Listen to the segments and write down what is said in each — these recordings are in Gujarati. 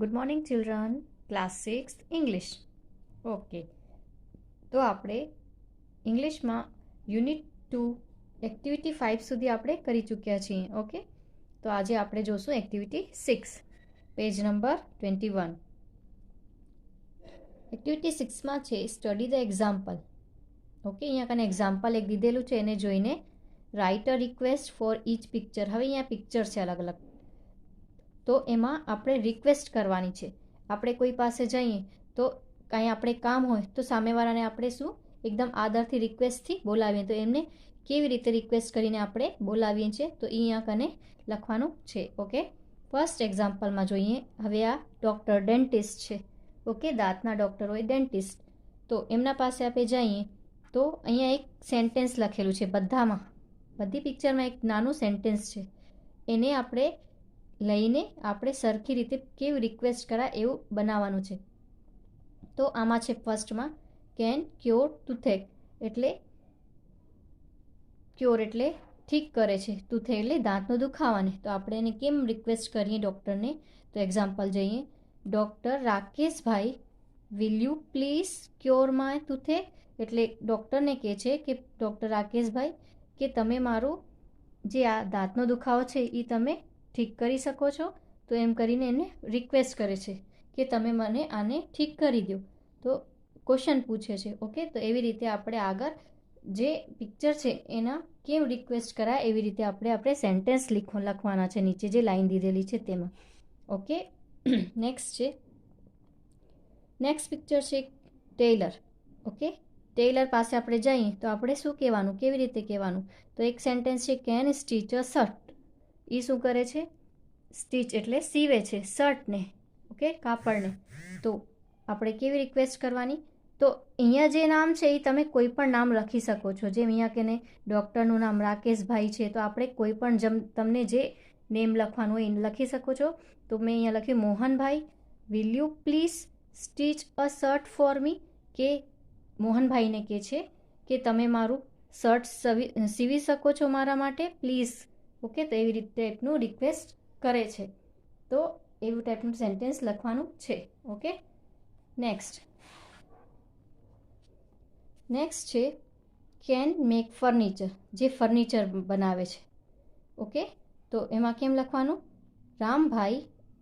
Good morning children. Class 6 English. Okay, તો આપણે ઇંગ્લિશમાં યુનિટ 2 એક્ટિવિટી 5 સુધી આપણે કરી ચૂક્યા છીએ. ઓકે, તો આજે આપણે જોશું એક્ટિવિટી 6, પેજ નંબર 21. એક્ટિવિટી 6માં છે સ્ટડી ધ એક્ઝામ્પલ. ઓકે, અહીંયા કને એક્ઝામ્પલ એક દીધેલું છે, એને જોઈને write a request for each picture. હવે અહીંયા પિક્ચર છે અલગ અલગ, તો એમાં આપણે રિક્વેસ્ટ કરવાની છે. આપણે કોઈ પાસે જઈએ તો કાંઈ આપણે કામ હોય તો સામેવાળાને આપણે શું એકદમ આદરથી રિક્વેસ્ટથી બોલાવીએ, તો એમને કેવી રીતે રિક્વેસ્ટ કરીને આપણે બોલાવીએ છીએ તો એ અહીંયા કને લખવાનું છે. ઓકે, ફર્સ્ટ એક્ઝામ્પલમાં જોઈએ. હવે આ ડૉક્ટર ડેન્ટિસ્ટ છે. ઓકે, દાંતના ડૉક્ટર હોય ડેન્ટિસ્ટ, તો એમના પાસે આપણે જઈએ તો અહીંયા એક સેન્ટેન્સ લખેલું છે. બધી પિક્ચરમાં એક નાનું સેન્ટેન્સ છે, એને આપણે લઈને આપણે સરખી રીતે કેવી રિક્વેસ્ટ કરાય એવું બનાવવાનું છે. તો આમાં છે ફર્સ્ટમાં કેન ક્યોર ટુથેક, એટલે ક્યોર એટલે ઠીક કરે છે, ટુથેક એટલે દાંતનો દુખાવાને. તો આપણે એને કેમ રિક્વેસ્ટ કરીએ ડૉક્ટરને, તો એક્ઝામ્પલ જઈએ. Doctor Rakeshbhai, will you please cure my toothache, એટલે ડૉક્ટરને કહે છે કે ડૉક્ટર રાકેશભાઈ કે તમે મારું જે આ દાંતનો દુખાવો છે એ તમે ઠીક કરી શકો છો. તો એમ કરીને એને રિક્વેસ્ટ કરે છે કે તમે મને આને ઠીક કરી દો, તો ક્વેશ્ચન પૂછે છે. ઓકે, તો એવી રીતે આપણે આગળ જે પિક્ચર છે એના કેમ રિક્વેસ્ટ કરાય એવી રીતે આપણે સેન્ટેન્સ લખવાના છે નીચે જે લાઈન દીધેલી છે તેમાં. ઓકે, નેક્સ્ટ પિક્ચર છે ટેલર. ઓકે, ટેલર પાસે આપણે જઈએ તો આપણે શું કહેવાનું, કેવી રીતે કહેવાનું, તો એક સેન્ટેન્સ છે કેન સ્ટીચ અ શર્ટ. એ શું કરે છે, સ્ટીચ એટલે સીવે છે શર્ટને, ઓકે, કાપડને. તો આપણે કેવી રિક્વેસ્ટ કરવાની, તો અહીંયા જે નામ છે એ તમે કોઈ પણ નામ લખી શકો છો. જેમ અહીંયા કે ડૉક્ટરનું નામ રાકેશભાઈ છે, તો આપણે કોઈ પણ તમને જે નેમ લખવાનું હોય એ લખી શકો છો. તો મેં અહીંયા લખ્યું Mohanbhai, will you please stitch a shirt for me, કે મોહનભાઈને કહે છે કે તમે મારું શર્ટ સીવી શકો છો મારા માટે પ્લીઝ. ઓકે, તો એવી રીતે ટાઈપનું રિક્વેસ્ટ કરે છે, તો એવું ટાઈપનું સેન્ટેન્સ લખવાનું છે. ઓકે, નેક્સ્ટ છે કેન મેક ફર્નિચર, જે ફર્નિચર બનાવે છે. ઓકે, તો એમાં કેમ લખવાનું, રામભાઈ,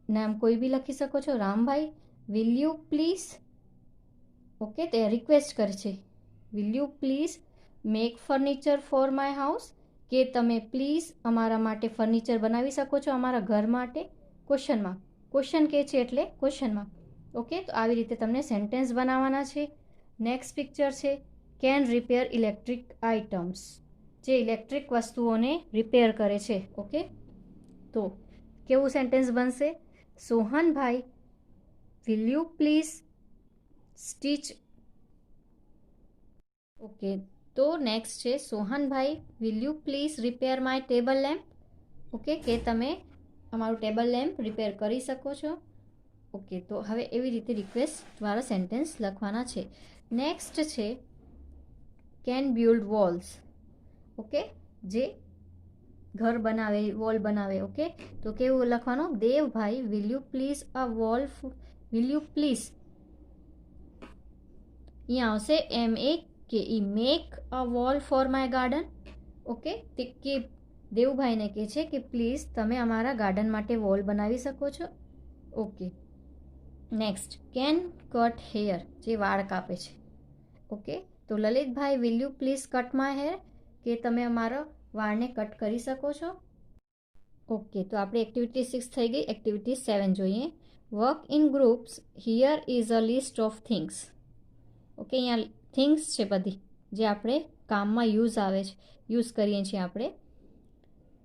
નામ કોઈ બી લખી શકો છો, Rambhai will you please, okay, તે રિક્વેસ્ટ કરે છે, will you please make furniture for my house, કે તમે પ્લીઝ અમારા માટે ફર્નિચર બનાવી શકો છો અમારા ઘર માટે. ક્વેશ્ચન કહે છે એટલે ક્વેશ્ચનમાં. ઓકે, તો આવી રીતે તમને સેન્ટેન્સ બનાવવાના છે. નેક્સ્ટ પિક્ચર છે કેન રિપેર ઇલેક્ટ્રિક આઇટમ્સ, જે ઇલેક્ટ્રિક વસ્તુઓને રિપેર કરે છે. ઓકે, તો કેવું સેન્ટેન્સ બનશે, Sohanbhai will you please stitch. Okay, તો નેક્સ્ટ છે Sohanbhai will you please repair my table lamp, okay, કે તમે અમારું ટેબલ લેમ્પ રિપેર કરી શકો છો. ઓકે, તો હવે એવી રીતે રિક્વેસ્ટવાળા સેન્ટેન્સ લખવાના છે. નેક્સ્ટ છે કેન બિલ્ડ વોલ્સ. ઓકે, જે ઘર બનાવે, વોલ બનાવે. ઓકે, તો કેવું લખવાનું, Devbhai will you please a wall, will you please, અહીંયા આવશે make a wall for my garden. Okay, તે કે દેવભાઈને કહે છે કે પ્લીઝ તમે અમારા ગાર્ડન માટે વોલ બનાવી શકો છો. Okay, next can cut hair, જે વાળ કાપે છે. ઓકે, તો Lalitbhai will you please cut my hair, કે તમે અમારા વાળને કટ કરી શકો છો. ઓકે, તો આપણી એક્ટિવિટી 6 થઈ ગઈ. એક્ટિવિટી 7 જોઈએ. Work in groups, here is a list of things. Okay, અહીંયા થિંગ્સ છે બધી જે આપણે કામમાં યુઝ કરીએ છીએ આપણે.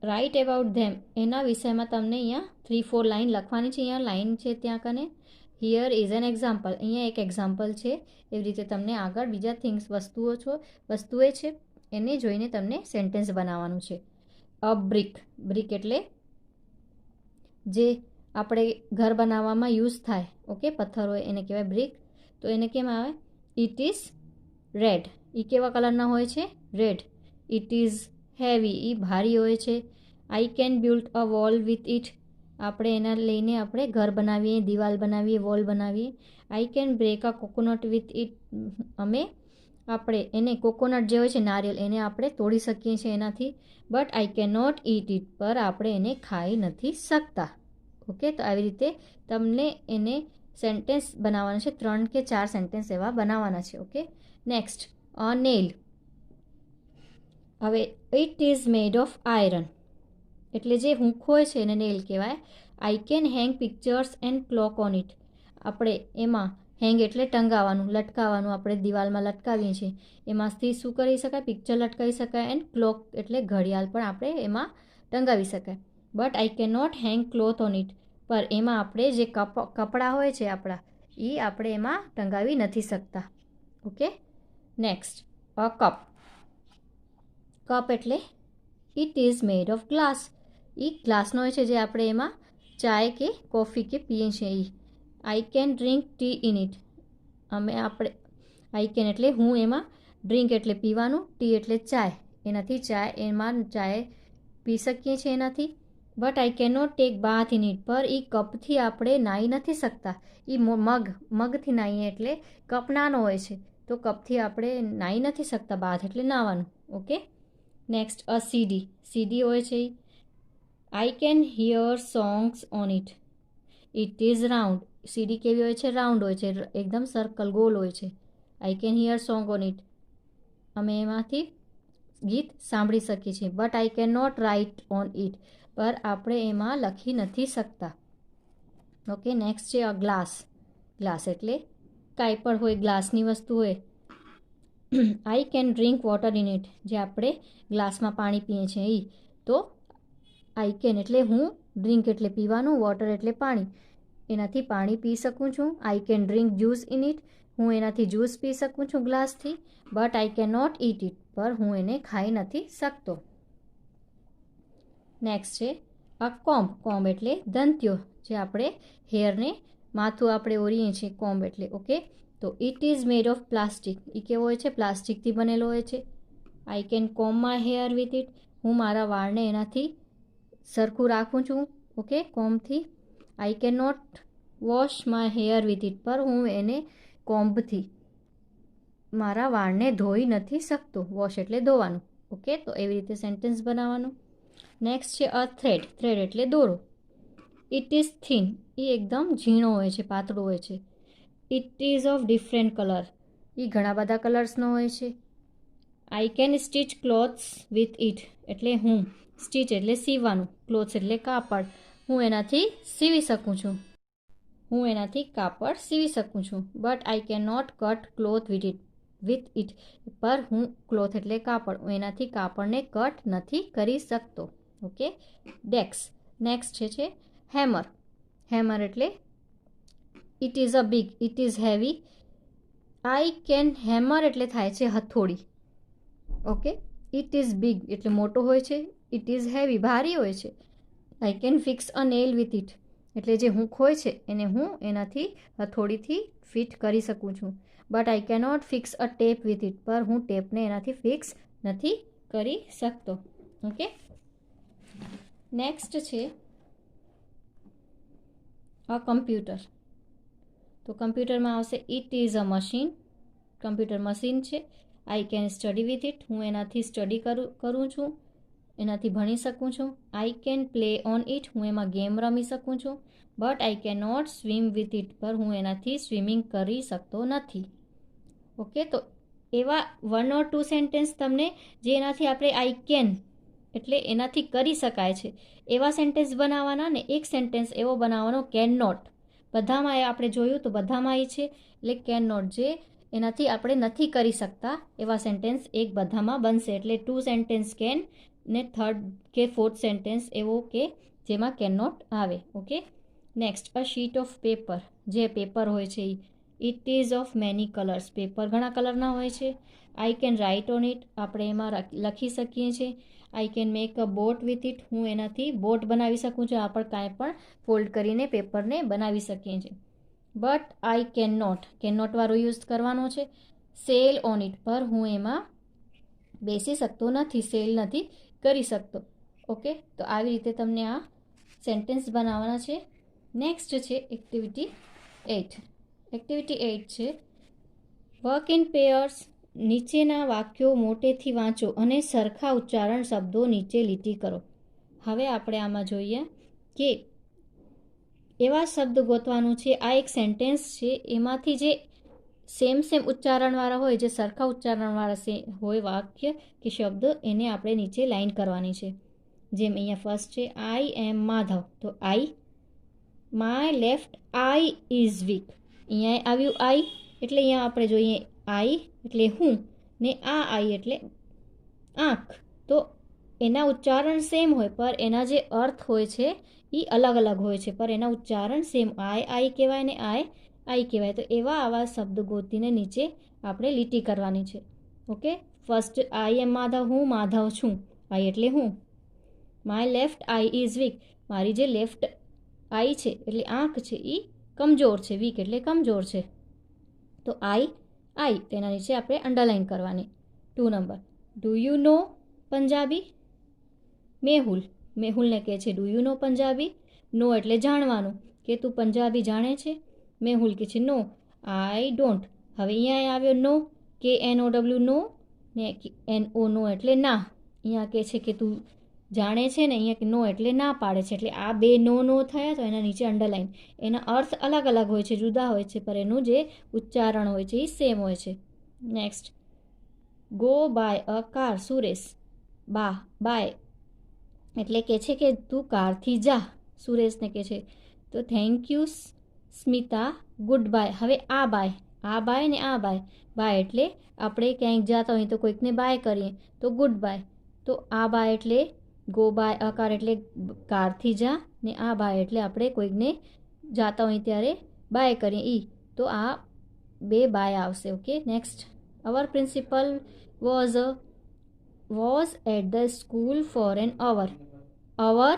રાઇટ એબાઉટ ધેમ, એના વિષયમાં તમને અહીંયા 3-4 લાઇન લખવાની છે. અહીંયા લાઇન છે ત્યાં કને હિયર ઇઝ એન એક્ઝામ્પલ, અહીંયા એક એક્ઝામ્પલ છે. એવી રીતે તમને આગળ બીજા વસ્તુએ છે એને જોઈને તમને સેન્ટેન્સ બનાવવાનું છે. અ બ્રિક એટલે જે આપણે ઘર બનાવવામાં યુઝ થાય. ઓકે, પથ્થર હોય એને કહેવાય બ્રિક. તો એને કેમ આવે, ઇટ ઇઝ રેડ, એ કેવા કલરના હોય છે, રેડ. ઇટ ઇઝ હેવી, એ ભારી હોય છે. I can build a wall with it, આપણે એના લઈને આપણે ઘર બનાવીએ, દિવાલ બનાવીએ, વોલ બનાવીએ. I can break a coconut with it. આપણે એને કોકોનટ જે હોય છે નારિયેલ, એને આપણે તોડી શકીએ છીએ એનાથી. But I can not eat it, પર આપણે એને ખાઈ નથી શકતા. ઓકે, તો આવી રીતે તમને એને સેન્ટેન્સ બનાવવાના છે. 3 કે 4 સેન્ટેન્સ એવા બનાવવાના છે. ઓકે, નેક્સ્ટ અ નેલ. હવે it is made of iron, એટલે જે હૂંક હોય છે એને નેલ કહેવાય. I can hang pictures and clock on it. આપણે એમાં હેંગ એટલે ટંગાવવાનું, લટકાવવાનું, આપણે દિવાલમાં લટકાવીએ છીએ. એમાંથી શું કરી શકાય? પિક્ચર લટકાવી શકાય. એન્ડ ક્લોક એટલે ઘડિયાળ પણ આપણે એમાં ટંગાવી શકાય. But I can not hang cloth on it, પર એમાં આપણે જે કપડાં હોય છે આપણા, એ આપણે એમાં ટંગાવી નથી શકતા. Okay, next a cup. Cup એટલે it is made of glass. એ ગ્લાસનો હોય છે જે આપણે એમાં ચાય કે કોફી કે પીએ છીએ. એ I can drink tea in it. આપણે આઈ કેન એટલે હું એમાં, ડ્રિંક એટલે પીવાનું, ટી એટલે ચાય, એનાથી એમાં ચાય પી શકીએ છીએ એનાથી. But I can not take bath in it, પર એ કપથી આપણે નાહી નથી શકતા. એ મગથી નાહીએ એટલે કપ નાનો હોય છે, તો કપથી આપણે નાહી નથી શકતા. બાથ એટલે નાહવાનું. ઓકે, નેક્સ્ટ અ સીડી. સીડી હોય છે I can hear songs on it. It is round. CD કેવી હોય છે? રાઉન્ડ હોય છે, એકદમ સર્કલ ગોલ હોય છે. I can hear song on it, અમે એમાંથી ગીત સાંભળી શકીએ છીએ. But I can not write on it, પર આપણે એમાં લખી નથી શકતા. ઓકે, નેક્સ્ટ છે અ ગ્લાસ. ગ્લાસ એટલે કાંઈ પણ હોય, ગ્લાસની વસ્તુ હોય. આઈ can drink water in it, જે આપણે ગ્લાસમાં પાણી પીએ છીએ એ. તો આઈ કેન એટલે હું, ડ્રિંક એટલે પીવાનું, વોટર એટલે પાણી, એનાથી પાણી પી શકું છું. I can drink juice in it, હું એનાથી જ્યુસ પી શકું છું ગ્લાસથી. But I can not eat it, પર હું એને ખાઈ નથી શકતો. નેક્સ્ટ છે અ કોમ્બ. કોમ્બ એટલે દંત્યો, જે આપણે હેરને માથું આપણે ઓરીએ છીએ, કોમ્બ એટલે. ઓકે, તો it is made of plastic. એ કેવો હોય છે? પ્લાસ્ટિકથી બનેલો હોય છે. I can comb my hair with it, હું મારા વાળને એનાથી સરખું રાખું છું. ઓકે, કોમ્બથી. I can not wash my hair with it, પર હું એને કોમ્બથી મારા વાળને ધોઈ નથી શકતો. વોશ એટલે ધોવાનું. ઓકે, તો એવી રીતે સેન્ટેન્સ બનાવવાનું. નેક્સ્ટ છે અ થ્રેડ. થ્રેડ એટલે દોરો. It is thin. એ એકદમ ઝીણો હોય છે, પાતળો હોય છે. It is of different colour. એ ઘણા બધા કલર્સનો હોય છે. I can stitch clothes with it, એટલે હું, સ્ટીચ એટલે સીવવાનું, ક્લોથ્સ એટલે કાપડ, હું એનાથી સીવી શકું છું. હું એનાથી કાપડ સીવી શકું છું. But I can not cut cloth with it, પર હું, ક્લોથ એટલે કાપડ, હું એનાથી કાપડને કટ નથી કરી શકતો. ઓકે, નેક્સ્ટ છે હેમર. હેમર એટલે it is a big, it is heavy. I can hammer એટલે થાય છે હથોડી. ઓકે, ઇટ ઇઝ બિગ એટલે મોટો હોય છે. ઇટ ઇઝ હેવી ભારી હોય છે. I can fix a nail with it, એટલે જે હૂંક હોય છે એને હું એનાથી હથોડીથી ફિટ કરી શકું છું. But I can not fix a tape with it, પર હું ટેપને એનાથી ફિક્સ નથી કરી શકતો. ઓકે, નેક્સ્ટ છે અ કમ્પ્યુટર. તો કમ્પ્યુટરમાં આવશે it is a machine. Computer machine છે. I can study with it, હું એનાથી સ્ટડી કરું છું, એનાથી ભણી શકું છું. I can play on it, હું એમાં ગેમ રમી શકું છું. But I can not swim with it, પર હું એનાથી સ્વિમિંગ કરી શકતો નથી. ઓકે, તો એવા 1 or 2 સેન્ટેન્સ તમને જેનાથી આપણે આઈ કેન એટલે એનાથી કરી શકાય છે એવા સેન્ટેન્સ બનાવવાના. ને એક સેન્ટેન્સ એવો બનાવવાનો કેન નોટ. બધામાં આપણે જોયું તો બધામાં એ છે, એટલે કેન નોટ, જે એનાથી આપણે નથી કરી શકતા એવા સેન્ટેન્સ એક બધામાં બનશે. એટલે 2 સેન્ટેન્સ કેન, ને 3rd કે 4th સેન્ટેન્સ એવો કે જેમાં કેન નોટ આવે. Okay, next a sheet of paper. જે પેપર હોય છે it is of many colours. Paper ઘણા કલરના હોય છે. I can write on it, આપણે એમાં લખી શકીએ છીએ. I can make a boat with it, હું એનાથી બોટ બનાવી શકું છું. આપણે કાંઈ પણ ફોલ્ડ કરીને પેપરને બનાવી શકીએ છીએ. બટ આઈ કેન નોટ વાળો યુઝ કરવાનો છે. સેલ ઓન ઇટ, પર હું એમાં બેસી શકતો નથી, સેલ નથી કરી શકતો. ઓકે, તો આવી રીતે તમને આ સેન્ટેન્સ બનાવવાના છે. નેક્સ્ટ છે એક્ટિવિટી 8. એક્ટિવિટી 8 છે વર્ક ઇન પેયર્સ. નીચેના વાક્યો મોટેથી વાંચો અને સરખા ઉચ્ચારણ શબ્દો નીચે લીટી કરો. હવે આપણે આમાં જોઈએ કે એવા શબ્દ ગોતવાનું છે. આ એક સેન્ટેન્સ છે, એમાંથી જે સેમ ઉચ્ચારણવાળા હોય, જે સરખા ઉચ્ચારણવાળા હોય વાક્ય કે શબ્દ, એને આપણે નીચે લાઈન કરવાની છે. જેમ અહીંયા ફર્સ્ટ છે આઈ એમ માધવ, તો eye. My left eye is weak. અહીંયા આવ્યું આઈ, એટલે અહીંયા આપણે જોઈએ આઈ એટલે હું, ને આ આઈ એટલે આંખ. તો એના ઉચ્ચારણ સેમ હોય, પર એના જે અર્થ હોય છે એ અલગ અલગ હોય છે, પર એના ઉચ્ચારણ સેમ. આઈ કહેવાય ને આઈ કહેવાય. તો એવા આવા શબ્દ ગોતીને નીચે આપણે લીટી કરવાની છે. Okay, first I am Madhav, હું માધવ છું. આઈ એટલે હું. My left eye is week. મારી જે લેફ્ટ આઈ છે એટલે આંખ છે એ કમજોર છે. વીક એટલે કમજોર છે. તો આઈ તેના નીચે આપણે અંડરલાઈન કરવાની. 2 number, do you know Punjabi. મેહુલને કહે છે do you know Punjabi. Know એટલે જાણવાનું, કે તું પંજાબી જાણે છે. મેહુલ કહે છે નો આઈ ડોન્ટ. હવે અહીંયા આવ્યો નો, KNOW નો, ને NO નો એટલે ના. અહીંયા કહે છે કે તું જાણે છે ને, અહીંયા નો એટલે ના પાડે છે. એટલે આ બે નો થયા, તો એના નીચે અંડરલાઈન. એના અર્થ અલગ અલગ હોય છે, જુદા હોય છે, પર એનું જે ઉચ્ચારણ હોય છે એ સેમ હોય છે. Next, go by a car. Suresh. By એટલે કહે છે કે તું કારથી જા. સુરેશને કહે છે. તો thank you Smita, good bye. હવે આ બાય ને આ બાય એટલે આપણે ક્યાંક જતા હોય તો કોઈકને બાય કરીએ તો ગુડ બાય. તો આ બાય એટલે ગો બાય અ કાર એટલે કારથી જા, ને આ બાય એટલે આપણે કોઈકને જાતા હોય ત્યારે બાય કરીએ તો આ બે બાય આવશે. Okay, next, our principal was at the school for an hour. Our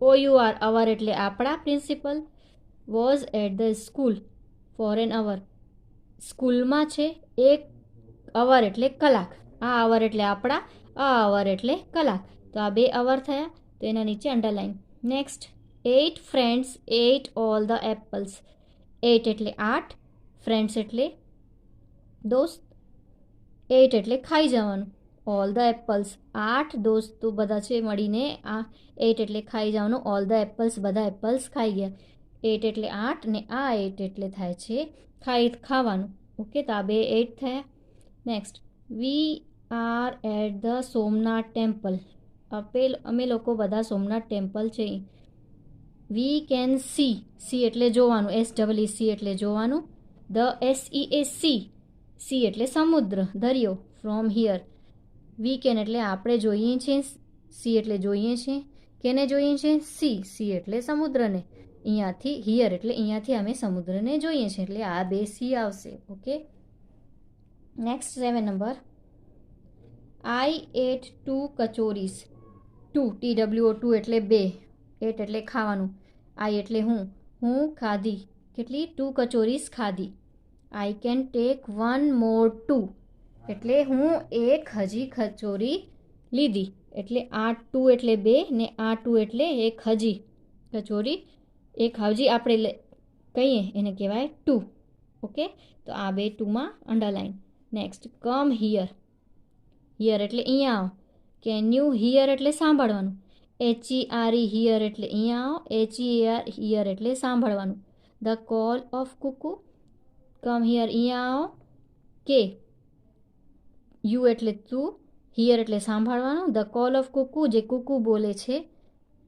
OUR, our એટલે આપણા principal. Was at the school for an hour, સ્કૂલમાં છે. એક અવર એટલે કલાક. આ અવર એટલે આપણા, આ અવર એટલે કલાક. તો આ બે અવર થયા, તો એના નીચે underline. Next, 8 friends ate all the apples. 8 એટલે 8, ફ્રેન્ડ્સ એટલે દોસ્ત, 8 એટલે ખાઈ જવાનું. ઓલ ધ એપલ્સ 8 દોસ્તો બધા છે મળીને આ 8 એટલે ખાઈ જવાનું. ઓલ ધ એપલ્સ બધા એપલ્સ ખાઈ ગયા. 8 એટલે 8 ને આ 8 એટલે થાય છે ખાવાનું. ઓકે, તો આ બે 8 થયા. Next, we are at the Somnath temple. અમે લોકો બધા સોમનાથ ટેમ્પલ છે. વી કેન સી એટલે જોવાનું. SEEC એટલે જોવાનું. ધ SEA એટલે સમુદ્ર, દરિયો. From here. વી કેન એટલે આપણે જોઈએ છીએ. સી એટલે જોઈએ છીએ. કેને જોઈએ છીએ? સી એટલે સમુદ્રને. અહીંયાથી હિયર એટલે અહીંયાથી અમે સમુદ્રને જોઈએ છીએ, એટલે આ બે સી આવશે. Okay, next 7 number, I ate 2 kachoris. 2 એટલે 2. 8 એટલે ખાવાનું. આઈ એટલે હું ખાધી. કેટલી? 2 કચોરીસ ખાધી. આઈ કેન ટેક 1 મોર 2 એટલે હું એક હજી કચોરી લીધી. એટલે આ 2 એટલે 2 ને આ 2 એટલે એક હજી કચોરી. એક હજી આપણે કહીએ એને કહેવાય 2. ઓકે, તો આ બે 2માં underline. Next, come here. Here એટલે અહીંયા આવો. કેન યુ હિયર એટલે સાંભળવાનું. HERE હિયર એટલે અહીંયા આવો. HEAR હિયર એટલે સાંભળવાનું. The call of cuckoo. Come here અહીંયા આવો. કે યુ એટલે તું, હિયર એટલે સાંભળવાનું. ધ કોલ ઓફ કુકુ, જે કુકુ બોલે છે,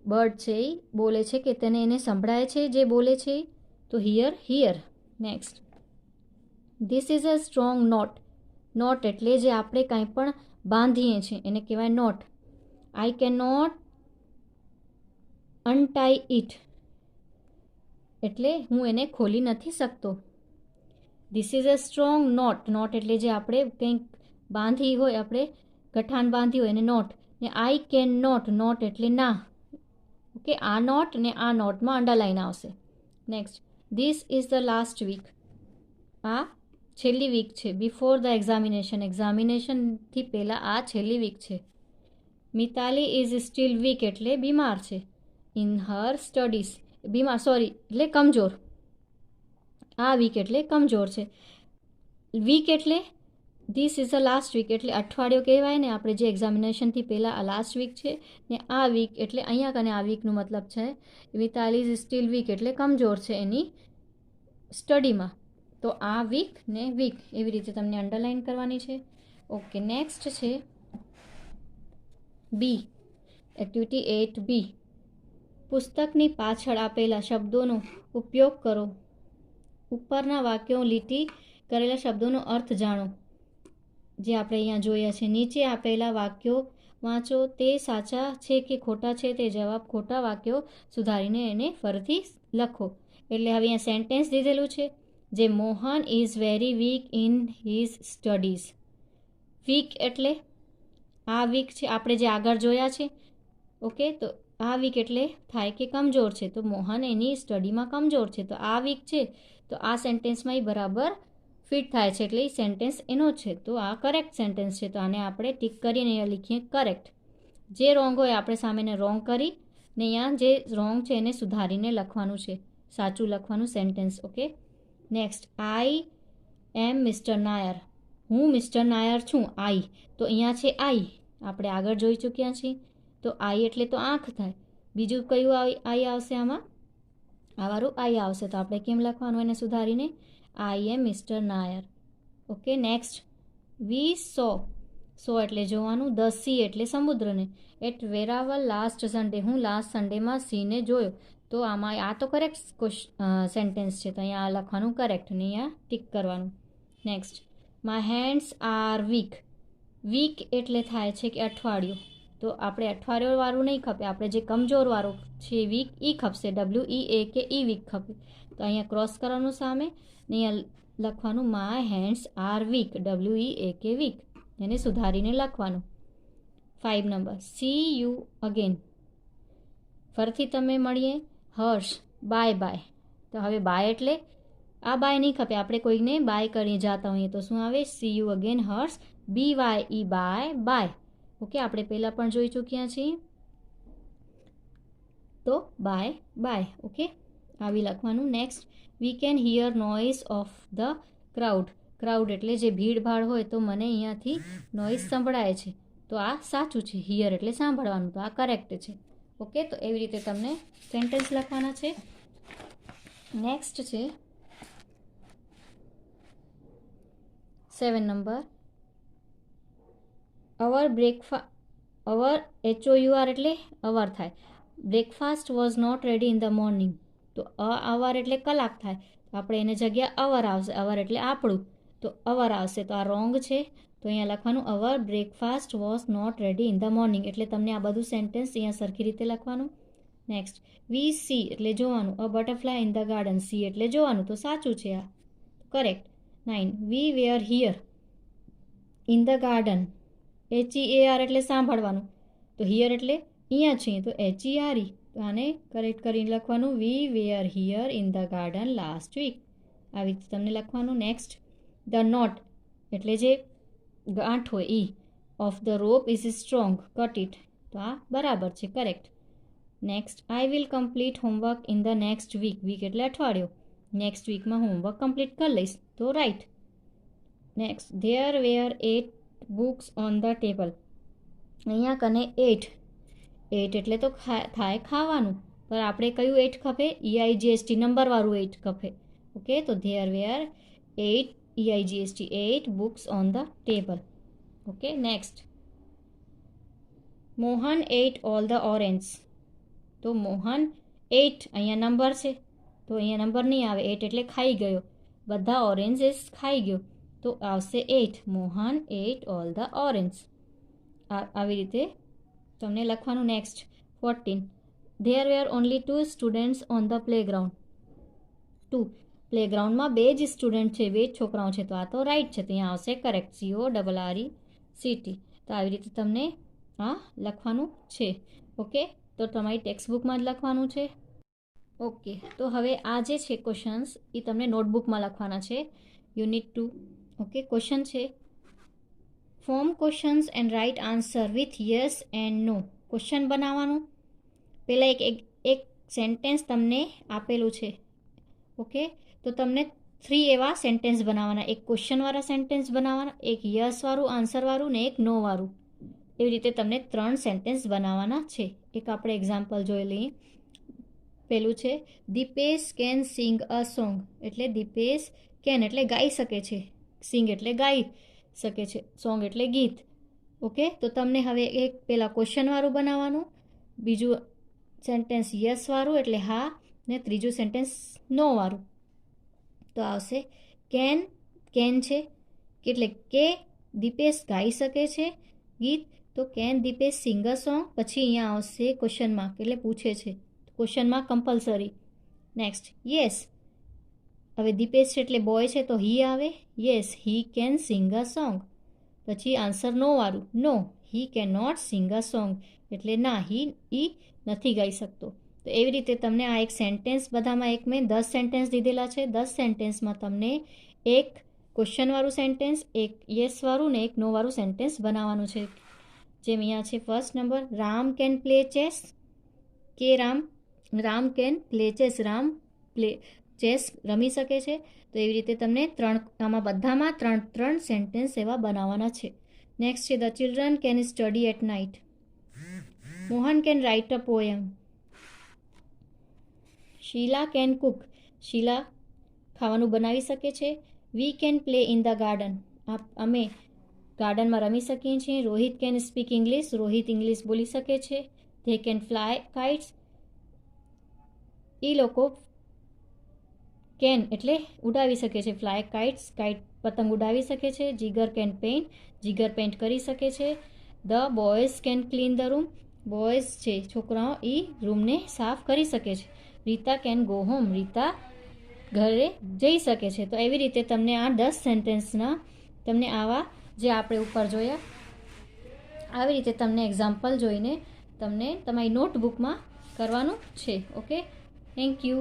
બર્ડ છે એ બોલે છે કે એને સંભળાય છે જે બોલે છે, તો here. Next, this is a strong knot. Knot એટલે જે આપણે કાંઈ પણ બાંધીએ છીએ એને કહેવાય knot. I can not untie it એટલે હું એને ખોલી નથી શકતો. This is a strong knot. Knot એટલે જે આપણે કંઈક બાંધી હોય, આપણે ગઠાણ બાંધી હોય એને નોટ. ને આઈ કેન નોટ એટલે ના. ઓકે, આ નોટ ને આ નોટમાં અંડરલાઈન આવશે. Next, this is the last week. આ છેલ્લી વીક છે. બિફોર ધ એક્ઝામિનેશનથી પહેલાં આ છેલ્લી વીક છે. મિતાલી ઇઝ સ્ટીલ વીક એટલે બીમાર છે. In her studies. બીમાર સોરી એટલે કમજોર. આ વીક એટલે કમજોર છે. વીક એટલે this is a last week એટલે અઠવાડિયું કહેવાય ને આપણે જે એક્ઝામિનેશનથી પહેલાં આ લાસ્ટ વીક છે ને આ વીક એટલે અહીંયા કને આ વીકનું મતલબ છે મિતાલી ઇઝ સ્ટીલ વીક એટલે કમજોર છે એની સ્ટડીમાં. તો આ વીક ને વીક એવી રીતે તમને અંડરલાઇન કરવાની છે. ઓકે, નેક્સ્ટ છે બી, એક્ટિવિટી 8B. પુસ્તકની પાછળ આપેલા શબ્દોનો ઉપયોગ કરો. ઉપરના વાક્યો લીટી કરેલા શબ્દોનો અર્થ જાણો. જે આપણે અહીંયા જોયા છે નીચે આપેલા વાક્યો વાંચો. તે સાચા છે કે ખોટા છે તે જવાબ. ખોટા વાક્યો સુધારીને એને ફરીથી લખો. એટલે હવે અહીંયા સેન્ટેન્સ દીધેલું છે જે Mohan is very weak in his studies. Weak એટલે આ વીક છે આપણે જે આગળ જોયા છે. ઓકે, તો આ વીક એટલે થાય કે કમજોર છે. તો મોહન એની સ્ટડીમાં કમજોર છે. તો આ વીક છે તો આ સેન્ટેન્સમાં એ બરાબર ફિટ થાય છે એટલે એ સેન્ટેન્સ એનો છે. તો આ કરેક્ટ સેન્ટેન્સ છે. તો આને આપણે ટીક કરીને અહીંયા લીખીએ કરેક્ટ. જે રોંગ હોય આપણે સામેને રોંગ કરી ને અહીંયા જે રોંગ છે એને સુધારીને લખવાનું છે, સાચું લખવાનું sentence. Okay, next I am mister Nair. હું મિસ્ટર નાયર છું. આઈ તો અહીંયા છે આઈ, આપણે આગળ જોઈ ચૂક્યા છીએ. તો આઈ એટલે તો આંખ થાય. બીજું કયું આઈ આવશે આમાં? આવાળું આઈ આવશે. તો આપણે કેમ લખવાનું એને સુધારીને? I am mister Nair. Okay, next we saw એટલે જોવાનું. ધ સી એટલે સમુદ્રને. At Veraval last Sunday. હું લાસ્ટ સન્ડેમાં સીને જોયો. તો આમાં આ તો કરેક્ટ સેન્ટેન્સ છે. તો અહીંયા આ લખવાનું કરેક્ટ ને અહીંયા ટીક કરવાનું. Next my hands are weak. Week એટલે થાય છે કે અઠવાડિયું. તો આપણે અઠવાડિયાવાળું નહીં ખપે, આપણે જે કમજોરવાળું છે વીક ઈ ખપશે. WEAK ઈ વીક ખપે. તો અહીંયા ક્રોસ કરવાનું સામે ને અહીંયા લખવાનું my hands are weak. WEAK weak એને સુધારીને લખવાનું. 5 નંબર સી યુ અગેન. ફરીથી તમે મળીએ. હર્ષ બાય બાય. તો હવે બાય એટલે આ બાય નહીં ખપે, આપણે કોઈને બાય કરી જતા હોઈએ તો શું આવે? C you again Harsh. BYE bye bye. Okay, આપણે પહેલાં પણ જોઈ ચૂક્યા છીએ. તો બાય બાય. ઓકે, આવી લખવાનું. Next we can here noise of the crowd. Crowd એટલે જે ભીડભાડ હોય તો મને અહીંયાથી નોઇઝ સંભળાય છે. તો આ સાચું છે. હિયર એટલે સાંભળવાનું. તો આ કરેક્ટ છે. ઓકે, તો એવી રીતે તમને સેન્ટેન્સ લખવાના છે. નેક્સ્ટ છે 7 નંબર અવર HOUR એટલે અવર થાય. Breakfast was not ready in the morning. તો અવર એટલે કલાક થાય. આપણે એને જગ્યા અવર આવશે. અવર એટલે આપણું. તો અવર આવશે. તો આ રોંગ છે. તો અહીંયા લખવાનું our breakfast was not ready in the morning. એટલે તમને આ બધું સેન્ટેન્સ અહીંયા સરખી રીતે લખવાનું. નેક્સ્ટ વી સી એટલે જોવાનું. A butterfly in the garden. See એટલે જોવાનું. તો સાચું છે આ, correct. 9 we were here in the garden. HEAR એટલે સાંભળવાનું. તો હિયર એટલે અહીંયા છીએ. તો HERE. તો આને કરેક્ટ કરીને લખવાનું we were here in the garden last week. આવી રીતે તમને લખવાનું. નેક્સ્ટ ધ નોટ એટલે જે ગાંઠ હોય ઈ. Of the rope is strong. Cut it. તો આ બરાબર છે, correct. Next I will complete homework in the next week. Week એટલે અઠવાડિયું. નેક્સ્ટ વીકમાં હોમવર્ક કમ્પ્લીટ કરી લઈશ. તો right. Next there were 8 books on the table. અહીંયા કને 8 એટલે તો થાય ખાવાનું. પર આપણે કયું 8 ખપે? EIGHT નંબરવાળું 8 ખપે. ઓકે, તો there were 8 EIGHT 8 books on the table. Okay, next Mohan ate all the orange. તો મોહન 8 અહીંયા નંબર છે તો અહીંયા નંબર નહીં આવે. 8 એટલે ખાઈ ગયો. બધા ઓરેન્જીસ ખાઈ ગયો. તો આવશે 8. Mohan ate all the orange. આવી રીતે તમને લખવાનું. Next 14 there were only 2 students on the playground. 2 પ્લેગ્રાઉન્ડમાં 2 જ સ્ટુડન્ટ છે, 2 જ છોકરાઓ છે. તો આ તો રાઈટ છે. તો અહીંયા આવશે કરેક્ટ. CORRECT. તો આવી રીતે તમને આ લખવાનું છે. ઓકે, તો તમારી ટેક્સ્ટ બુકમાં જ લખવાનું છે. ઓકે, તો હવે આ જે છે ક્વેશ્ચન્સ એ તમને નોટબુકમાં લખવાના છે. યુનિટ 2. ઓકે, ક્વેશ્ચન છે form questions and write answer with yes and no. Question બનાવવાનું. પહેલાં સેન્ટેન્સ તમને આપેલું છે. ઓકે, તો તમને 3 એવા સેન્ટેન્સ બનાવવાના, એક ક્વેશ્ચનવાળા સેન્ટેન્સ બનાવવાના, એક યસવાળું આન્સરવાળું ને એક નોવાળું. એવી રીતે તમને 3 સેન્ટેન્સ બનાવવાના છે. એક આપણે એક્ઝામ્પલ જોઈ લઈએ. પેલું છે Dipesh can sing a song, એટલે દીપેશ કેન એટલે ગાઈ શકે છે, સિંગ એટલે ગાઈ શકે છે, સોંગ એટલે ગીત. ઓકે, તો તમને હવે એક પહેલાં ક્વેશ્ચનવાળું બનાવવાનું, બીજું સેન્ટેન્સ યસવાળું એટલે હા, ને ત્રીજું સેન્ટેન્સ નોવાળું. તો આવશે કેન છે એટલે કે દીપેશ ગાઈ શકે છે ગીત, તો can Dipesh sing a song. પછી અહીંયા આવશે ક્વેશ્ચન માર્ક એટલે પૂછે છે, question mark compulsory. Next yes, હવે દીપેશ એટલે બોય છે તો હી આવે, yes he can sing a song. પછી આન્સર નો વાળું, no he can not sing a song, એટલે ના હી નથી ગાઈ શકતો. તો એવી રીતે તમને આ એક સેન્ટેન્સ, બધામાં એક મેં 10 સેન્ટેન્સ દીધેલા છે. 10 સેન્ટેન્સમાં તમને એક ક્વેશ્ચનવાળું સેન્ટેન્સ, એક યસવાળું ને એક નોવાળું સેન્ટેન્સ બનાવવાનું છે. જેમ અહીંયા છે first number, Ram can play chess, કે Ram can play chess, Ram play chess રમી શકે છે. તો એવી રીતે તમને આમાં બધામાં 3 સેન્ટેન્સ એવા બનાવવાના છે. નેક્સ્ટ છે the children can study at night, Mohan can write a poem, Sheela can cook, Sheela ખાવાનું બનાવી શકે છે. We can play in the garden, અમે ગાર્ડનમાં રમી શકીએ છીએ. Rohit can speak English, Rohit English બોલી શકે છે. ધે કેન ફ્લાય કાઇટ્સ, એ લોકો કેન એટલે ઉડાવી શકે છે, ફ્લાય કાઇટ્સ, કાઇટ પતંગ ઉડાવી શકે છે. જીગર કેન પેઇન્ટ, જીગર પેઇન્ટ કરી શકે છે. The boys can clean the room, boys છે છોકરાઓ, એ રૂમને સાફ કરી શકે છે. Rita can go home, Rita ઘરે જઈ શકે છે. તો એવી રીતે તમને આ 10 સેન્ટેન્સના તમને આવા જે આપણે ઉપર જોયા આવી રીતે તમને એક્ઝામ્પલ જોઈને તમને તમારી નોટબુકમાં કરવાનું છે. Okay, thank you.